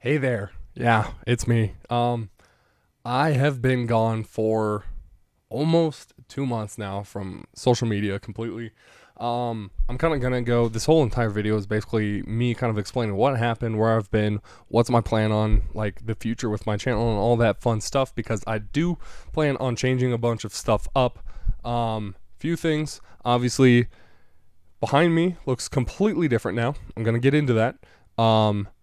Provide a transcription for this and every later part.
Hey there. Yeah, it's me. I have been gone for almost 2 months now from social media completely. I'm kind of gonna go. This whole entire video is basically me kind of explaining what happened, where I've been, what's my plan on like the future with my channel and all that fun stuff. Because I do plan on changing a bunch of stuff up. Few things. Obviously, behind me looks completely different now. I'm gonna get into that.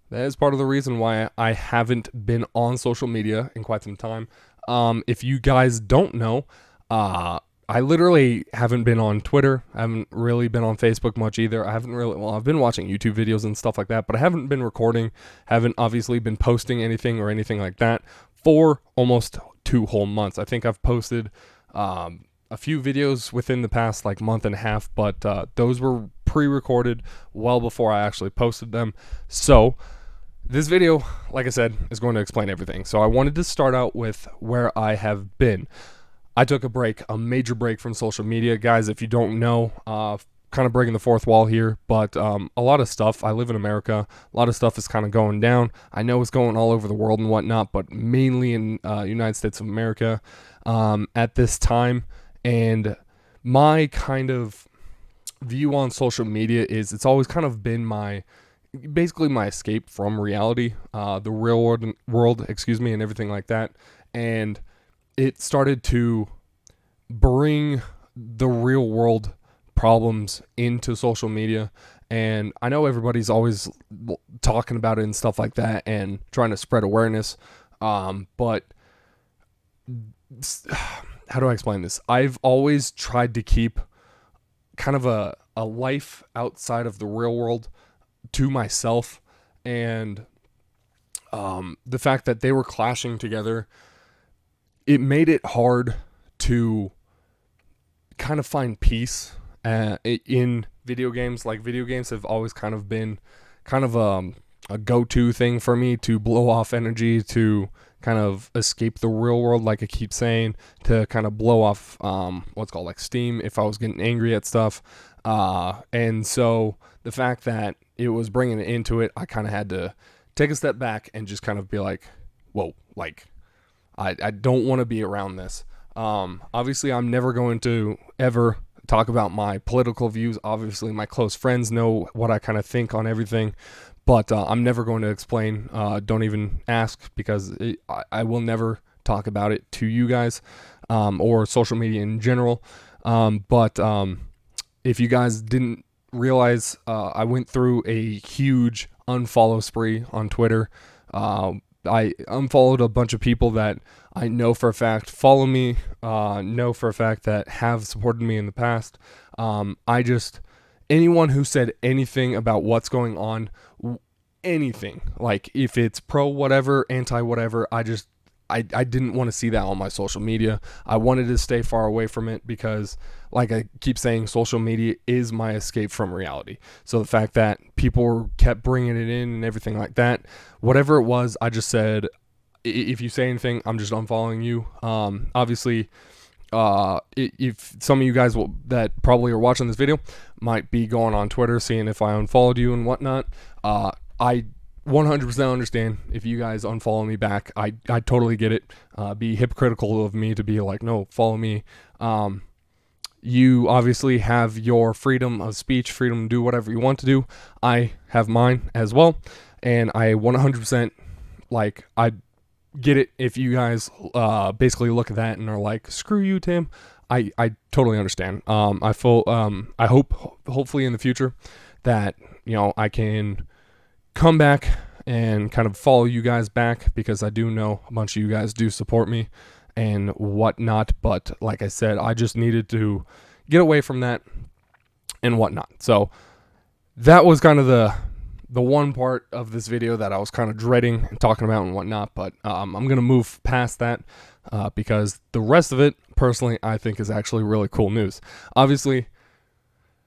That is part of the reason why I haven't been on social media in quite some time. If you guys don't know, I literally haven't been on Twitter. I haven't really been on Facebook much either. I haven't really, well, I've been watching YouTube videos and stuff like that, but I haven't been recording, haven't obviously been posting anything or anything like that for almost 2 whole months. I think I've posted a few videos within the past like month and a half, but those were pre-recorded well before I actually posted them. So this video, like I said, is going to explain everything. So I wanted to start out with where I have been. I took a break, a major break from social media. Guys, if you don't know, kind of breaking the fourth wall here, but a lot of stuff, I live in America, a lot of stuff is kind of going down. I know it's going all over the world and whatnot, but mainly in United States of America at this time. And my kind of view on social media is it's always kind of been basically my escape from reality, the real world, excuse me, and everything like that. And it started to bring the real world problems into social media. And I know everybody's always talking about it and stuff like that and trying to spread awareness. But how do I explain this? I've always tried to keep kind of a life outside of the real world to myself. And the fact that they were clashing together, it made it hard to kind of find peace in video games. Like, video games have always kind of been kind of a go-to thing for me to blow off energy, to kind of escape the real world, like I keep saying, to kind of blow off what's called like steam if I was getting angry at stuff. And so the fact that it was bringing it into it, I kind of had to take a step back and just kind of be like, whoa, like I don't want to be around this. Obviously, I'm never going to ever talk about my political views. Obviously, my close friends know what I kind of think on everything, but I'm never going to explain. Don't even ask, because I will never talk about it to you guys or social media in general. But if you guys didn't realize, I went through a huge unfollow spree on Twitter. I unfollowed a bunch of people that I know for a fact follow me, know for a fact that have supported me in the past. Anyone who said anything about what's going on, anything, like if it's pro whatever, anti whatever, I didn't want to see that on my social media. I wanted to stay far away from it because, like I keep saying, social media is my escape from reality. So the fact that people kept bringing it in and everything like that, whatever it was, I just said, if you say anything, I'm just unfollowing you. Obviously, if some of you guys that probably are watching this video might be going on Twitter, seeing if I unfollowed you and whatnot, I 100% understand if you guys unfollow me back. I totally get it. Be hypocritical of me to be like, no, follow me. You obviously have your freedom of speech, freedom to do whatever you want to do. I have mine as well. And I 100% I get it if you guys basically look at that and are like, screw you, Tim. I totally understand. I hope hopefully in the future that, I can come back and kind of follow you guys back, because I do know a bunch of you guys do support me and whatnot. But like I said, I just needed to get away from that and whatnot. So that was kind of the one part of this video that I was kind of dreading and talking about and whatnot. But I'm going to move past that because the rest of it, personally, I think is actually really cool news. Obviously,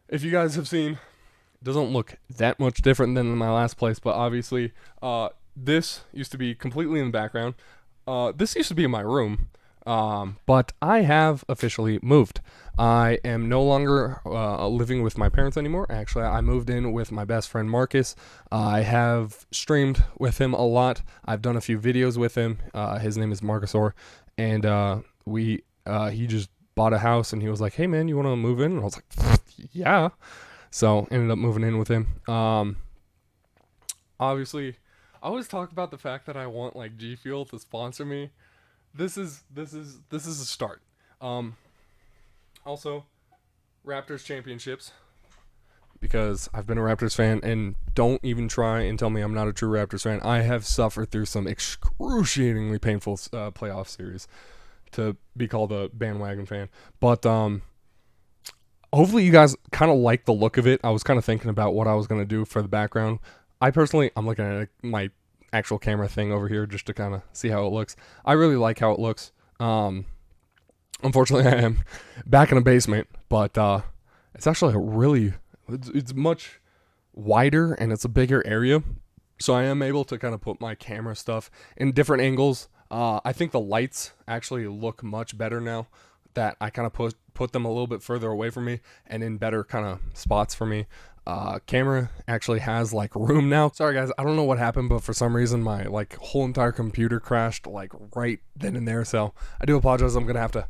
if you guys have seen, doesn't look that much different than my last place, but obviously this used to be completely in the background. This used to be in my room, but I have officially moved. I am no longer living with my parents anymore. Actually, I moved in with my best friend Marcus. I have streamed with him a lot. I've done a few videos with him. His name is Marcusor, and he just bought a house, and he was like, "Hey man, you want to move in?" And I was like, "Yeah." So ended up moving in with him. Obviously, I always talk about the fact that I want like G Fuel to sponsor me. This is a start. Also, Raptors championships, because I've been a Raptors fan, and don't even try and tell me I'm not a true Raptors fan. I have suffered through some excruciatingly painful playoff series to be called a bandwagon fan. But hopefully you guys kind of like the look of it. I was kind of thinking about what I was going to do for the background. I'm looking at my actual camera thing over here just to kind of see how it looks. I really like how it looks. Unfortunately, I am back in a basement, but it's actually it's much wider, and it's a bigger area, so I am able to kind of put my camera stuff in different angles. I think the lights actually look much better now that I kind of put them a little bit further away from me and in better kind of spots for me. Camera actually has like room now. Sorry guys, I don't know what happened, but for some reason my like whole entire computer crashed like right then and there. So I do apologize. I'm gonna have to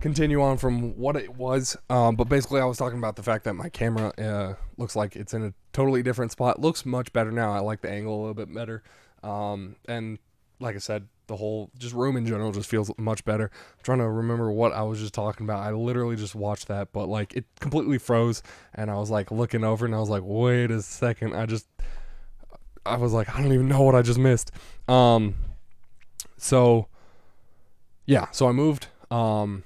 continue on from what it was. But basically I was talking about the fact that my camera looks like it's in a totally different spot. Looks much better now. I like the angle a little bit better. And like I said, the whole just room in general just feels much better. I'm trying to remember what I was just talking about. I literally just watched that, but like it completely froze, and I was like looking over, and I was like, wait a second. I was like, I don't even know what I just missed. So yeah, so I moved. I'm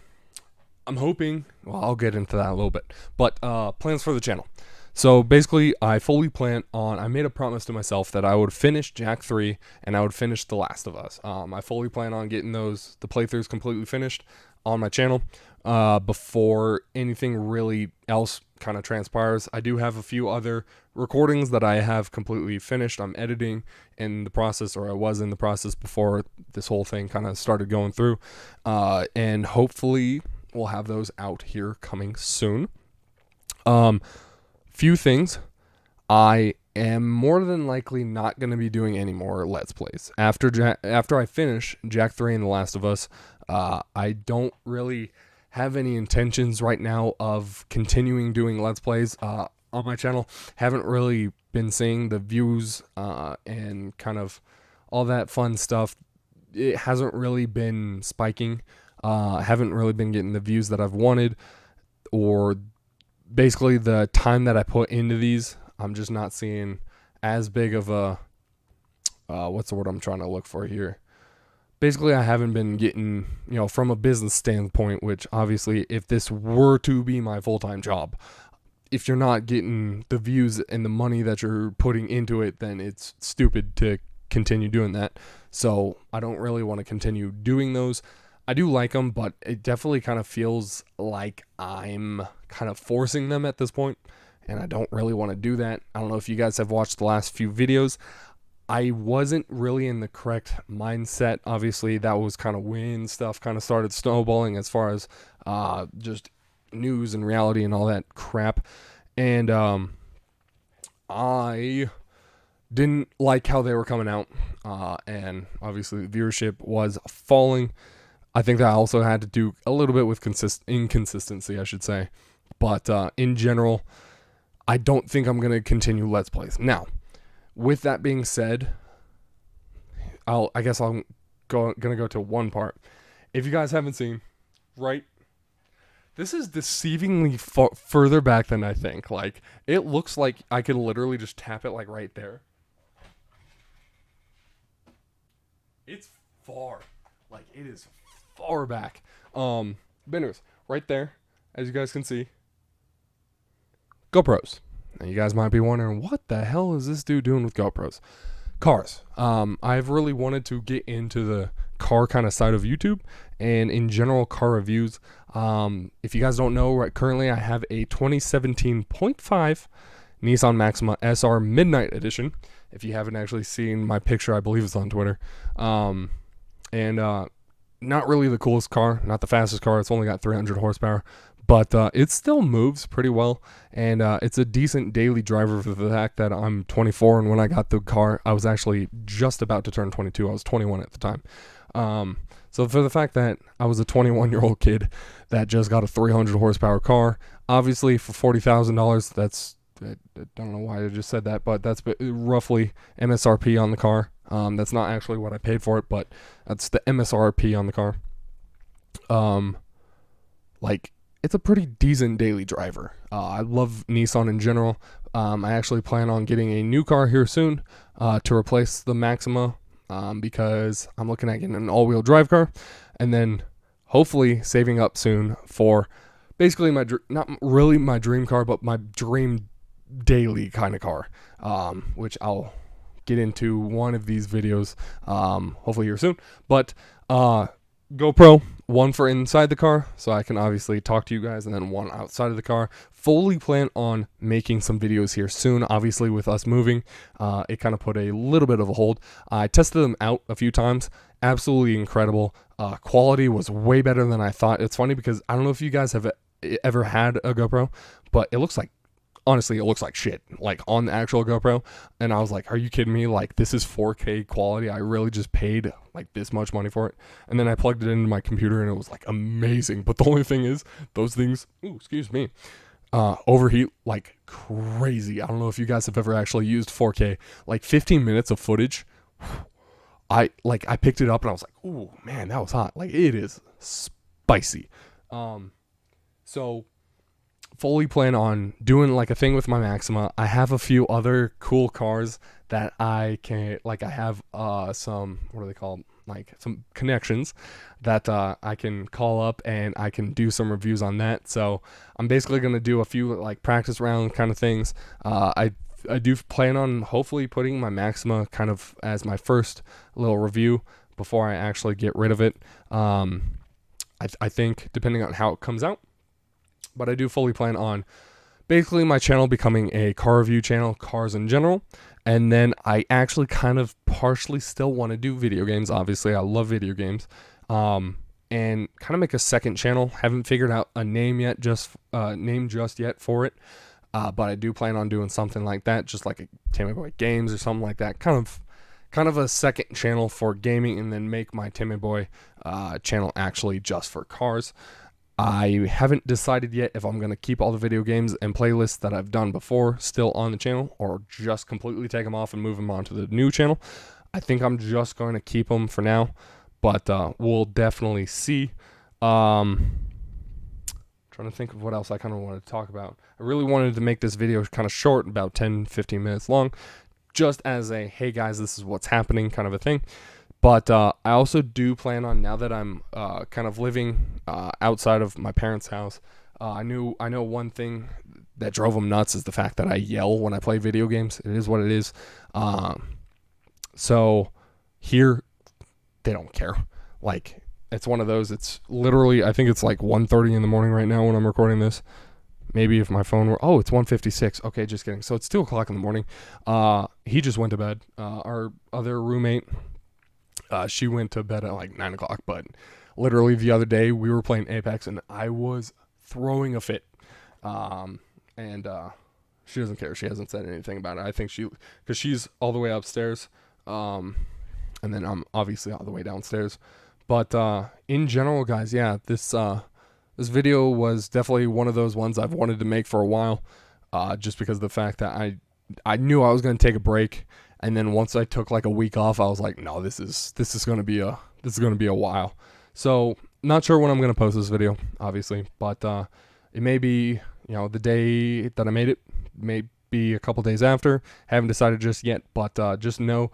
hoping, well, I'll get into that a little bit, but plans for the channel. So basically, I made a promise to myself that I would finish Jak 3 and I would finish The Last of Us. I fully plan on getting the playthroughs completely finished on my channel before anything really else kind of transpires. I do have a few other recordings that I have completely finished. I'm editing in the process, or I was in the process before this whole thing kind of started going through. And hopefully we'll have those out here coming soon. Few things. I am more than likely not going to be doing any more Let's Plays. After I finish Jak 3 and The Last of Us, I don't really have any intentions right now of continuing doing Let's Plays on my channel. Haven't really been seeing the views and kind of all that fun stuff. It hasn't really been spiking. Haven't really been getting the views that I've wanted, or basically the time that I put into these, I'm just not seeing as big of a what's the word I'm trying to look for here. Basically, I haven't been getting, from a business standpoint, which obviously if this were to be my full-time job, if you're not getting the views and the money that you're putting into it, then it's stupid to continue doing that. So I don't really want to continue doing those. I do like them, but it definitely kind of feels like I'm kind of forcing them at this point, and I don't really want to do that. I don't know if you guys have watched the last few videos. I wasn't really in the correct mindset. Obviously, that was kind of when stuff kind of started snowballing as far as just news and reality and all that crap. And I didn't like how they were coming out, and obviously the viewership was falling. I think that also had to do a little bit with inconsistency, I should say. But in general, I don't think I'm going to continue Let's Plays. Now, with that being said, I guess I'm going to go to one part. If you guys haven't seen, right, this is deceivingly further back than I think. Like, it looks like I could literally just tap it like right there. It's far. Like, it is far back. Anyways, right there, as you guys can see, GoPros. Now you guys might be wondering, what the hell is this dude doing with GoPros? Cars. I've really wanted to get into the car kind of side of YouTube, and in general car reviews. If you guys don't know, right, currently I have a 2017.5 Nissan Maxima SR Midnight Edition. If you haven't actually seen my picture, I believe it's on Twitter. Not really the coolest car, not the fastest car. It's only got 300 horsepower, but it still moves pretty well, and it's a decent daily driver for the fact that I'm 24, and when I got the car, I was actually just about to turn 22. I was 21 at the time. So for the fact that I was a 21-year-old kid that just got a 300 horsepower car, obviously for $40,000, that's, I don't know why I just said that, but that's roughly MSRP on the car. That's not actually what I paid for it, but that's the MSRP on the car. Like, it's a pretty decent daily driver. I love Nissan in general. I actually plan on getting a new car here soon to replace the Maxima, because I'm looking at getting an all-wheel drive car, and then hopefully saving up soon for basically not really my dream car, but my dream daily kind of car, which I'll get into one of these videos, hopefully here soon. But GoPro, one for inside the car, so I can obviously talk to you guys, and then one outside of the car. Fully plan on making some videos here soon. Obviously, with us moving, it kind of put a little bit of a hold. I tested them out a few times. Absolutely incredible. Quality was way better than I thought. It's funny because I don't know if you guys have ever had a GoPro, but it looks like, honestly, it looks like shit, like on the actual GoPro. And I was like, are you kidding me? Like, this is 4K quality. I really just paid like this much money for it. And then I plugged it into my computer and it was like amazing. But the only thing is, those things, overheat like crazy. I don't know if you guys have ever actually used 4K, like 15 minutes of footage. I picked it up and I was like, ooh, man, that was hot. Like, it is spicy. So fully plan on doing like a thing with my Maxima. I have a few other cool cars that I can, like, I have some, what are they called, like some connections that I can call up and I can do some reviews on that. So I'm basically going to do a few like practice round kind of things. I do plan on hopefully putting my Maxima kind of as my first little review before I actually get rid of it. I think depending on how it comes out. But I do fully plan on basically my channel becoming a car review channel, cars in general. And then I actually kind of partially still want to do video games. Obviously, I love video games. And kind of make a second channel. Haven't figured out a name yet, name just yet for it. But I do plan on doing something like that, just like a TimmayBoy Games or something like that. Kind of a second channel for gaming, and then make my TimmayBoy channel actually just for cars. I haven't decided yet if I'm going to keep all the video games and playlists that I've done before still on the channel, or just completely take them off and move them onto the new channel. I think I'm just going to keep them for now, but we'll definitely see. Trying to think of what else I kind of wanted to talk about. I really wanted to make this video kind of short, about 10-15 minutes long, just as a, hey guys, this is what's happening kind of a thing. But I also do plan on, now that I'm kind of living outside of my parents' house, I know one thing that drove them nuts is the fact that I yell when I play video games. It is what it is. So here, they don't care. Like, it's one of those, it's literally, I think it's like 1:30 in the morning right now when I'm recording this. Maybe if my phone were, it's 1:56. Okay, just kidding. So it's 2 o'clock in the morning. He just went to bed. Our other roommate, she went to bed at like 9 o'clock, but literally the other day we were playing Apex and I was throwing a fit. And she doesn't care. She hasn't said anything about it. I think because she's all the way upstairs. And then I'm obviously all the way downstairs. But in general, guys, yeah, this video was definitely one of those ones I've wanted to make for a while. Just because of the fact that I knew I was going to take a break. And then once I took like a week off, I was like, no, this is going to be a while. So not sure when I'm going to post this video, obviously, but it may be, the day that I made it, may be a couple days after. Haven't decided just yet, but just know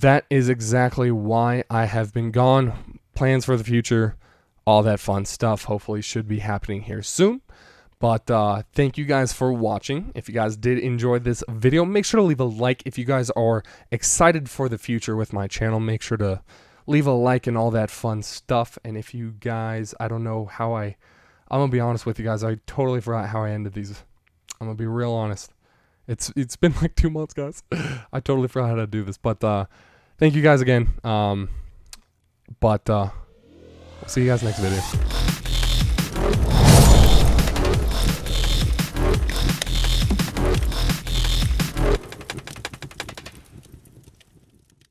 that is exactly why I have been gone. Plans for the future, all that fun stuff, hopefully should be happening here soon. But thank you guys for watching. If you guys did enjoy this video, make sure to leave a like. If you guys are excited for the future with my channel, make sure to leave a like and all that fun stuff. And if you guys, I don't know how I'm going to be honest with you guys. I totally forgot how I ended these. I'm going to be real honest. It's been like 2 months, guys. I totally forgot how to do this. But thank you guys again. We'll see you guys next video.